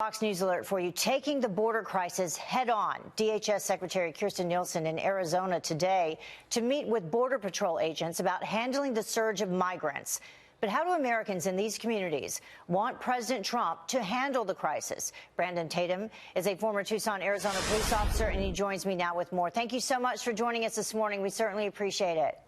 Fox News alert for you. Taking the border crisis head on. DHS Secretary Kirstjen Nielsen in Arizona today to meet with Border Patrol agents about handling the surge of migrants. But how do Americans in these communities want President Trump to handle the crisis? Brandon Tatum is a former Tucson, Arizona police officer, and he joins me now with more. Thank you so much for joining us this morning. We certainly appreciate it.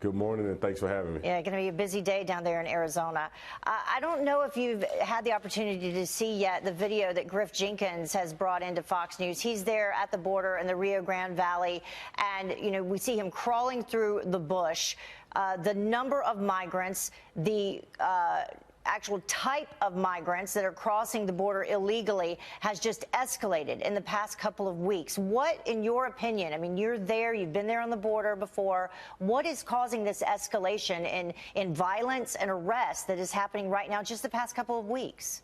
Good morning, and thanks for having me. Yeah, going to be a busy day down there in Arizona. I don't know if you've had the opportunity to see yet the video that Griff Jenkins has brought into Fox News. He's there at the border in the Rio Grande Valley, and, you know, we see him crawling through the bush. The number of migrants, the actual type of migrants that are crossing the border illegally has just escalated in the past couple of weeks. What, in your opinion, I mean, you're there, you've been there on the border before, what is causing this escalation in violence and arrest that is happening right now just the past couple of weeks?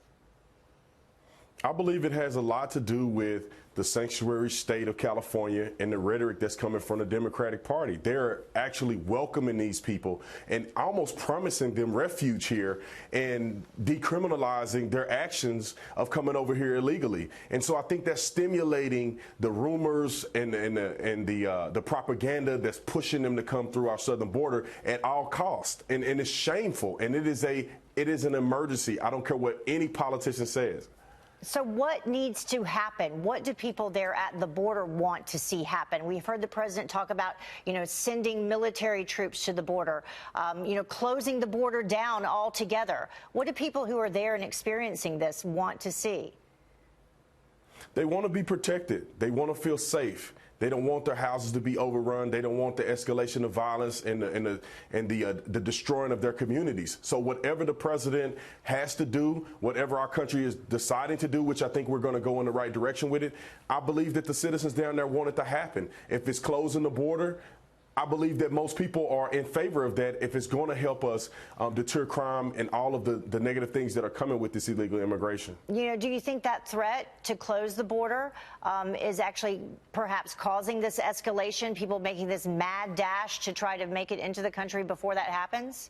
I believe it has a lot to do with the sanctuary state of California and the rhetoric that's coming from the Democratic Party. They're actually welcoming these people and almost promising them refuge here and decriminalizing their actions of coming over here illegally. And so I think that's stimulating the rumors and the propaganda that's pushing them to come through our southern border at all costs. And it's shameful, and it is an emergency. I don't care what any politician says. So what needs to happen? What do people there at the border want to see happen? We've heard the president talk about, you know, sending military troops to the border, you know, closing the border down altogether. What do people who are there and experiencing this want to see? They want to be protected. They want to feel safe. They don't want their houses to be overrun. They don't want the escalation of violence and the destroying of their communities. So whatever the president has to do, whatever our country is deciding to do, which I think we're going to go in the right direction with it, I believe that the citizens down there want it to happen. If it's closing the border, I believe that most people are in favor of that if it's going to help us deter crime and all of the negative things that are coming with this illegal immigration. You know, do you think that threat to close the border is actually perhaps causing this escalation, people making this mad dash to try to make it into the country before that happens?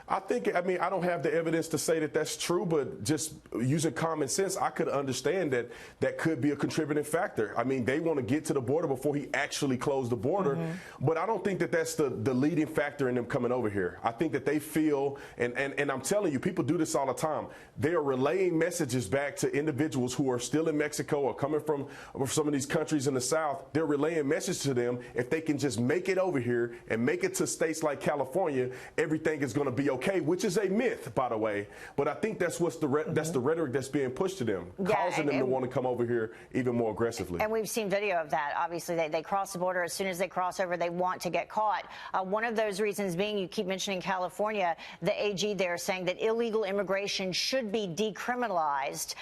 I don't have the evidence to say that that's true, but just using common sense, I could understand that that could be a contributing factor. I mean, they want to get to the border before he actually closed the border, but I don't think that that's the leading factor in them coming over here. I think that they feel, and I'm telling you, people do this all the time. They are relaying messages back to individuals who are still in Mexico or coming from some of these countries in the South. They're relaying messages to them. If they can just make it over here and make it to states like California, everything is going to be okay, which is a myth, by the way. But I think that's what's that's the rhetoric that's being pushed to them, causing them to want to come over here even more aggressively. And we've seen video of that. Obviously, they cross the border. As soon as they cross over, they want to get caught. One of those reasons being, you keep mentioning California, the AG there saying that illegal immigration should be decriminalized.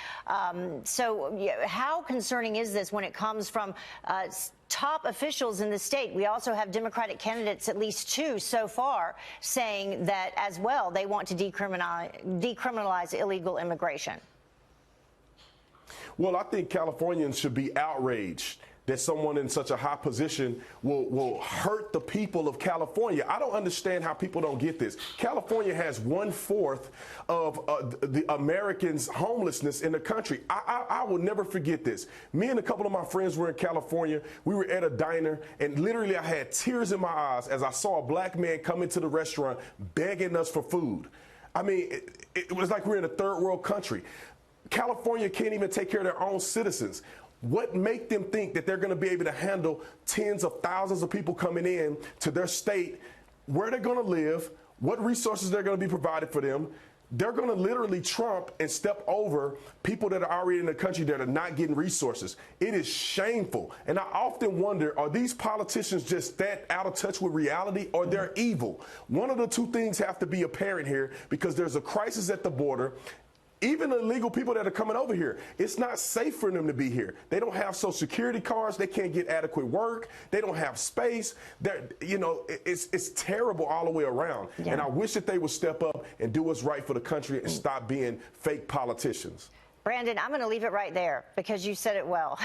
So how concerning is this when it comes from top officials in the state? We also have Democratic candidates, at least two so far, saying that as well they want to decriminalize illegal immigration. Well, I think Californians should be outraged that someone in such a high position will hurt the people of California. I don't understand how people don't get this. California has 1/4 of the Americans' homelessness in the country. I will never forget this. Me and a couple of my friends were in California. We were at a diner, and literally I had tears in my eyes as I saw a black man come into the restaurant begging us for food. I mean, it was like we're in a third world country. California can't even take care of their own citizens. What make them think that they're going to be able to handle tens of thousands of people coming in to their state, where they're going to live, what resources they're going to be provided for them? They're going to literally trump and step over people that are already in the country that are not getting resources. It is shameful. And I often wonder, are these politicians just that out of touch with reality, or they're evil? One of the two things have to be apparent here, because there's a crisis at the border. Even the illegal people that are coming over here, it's not safe for them to be here. They don't have Social Security cards. They can't get adequate work. They don't have space. You know, it's terrible all the way around. Yeah. And I wish that they would step up and do what's right for the country and stop being fake politicians. Brandon, I'm going to leave it right there because you said it well.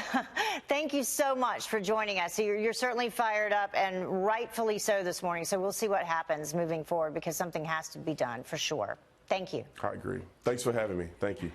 Thank you so much for joining us. You're certainly fired up, and rightfully so this morning. So we'll see what happens moving forward, because something has to be done for sure. Thank you. I agree. Thanks for having me. Thank you.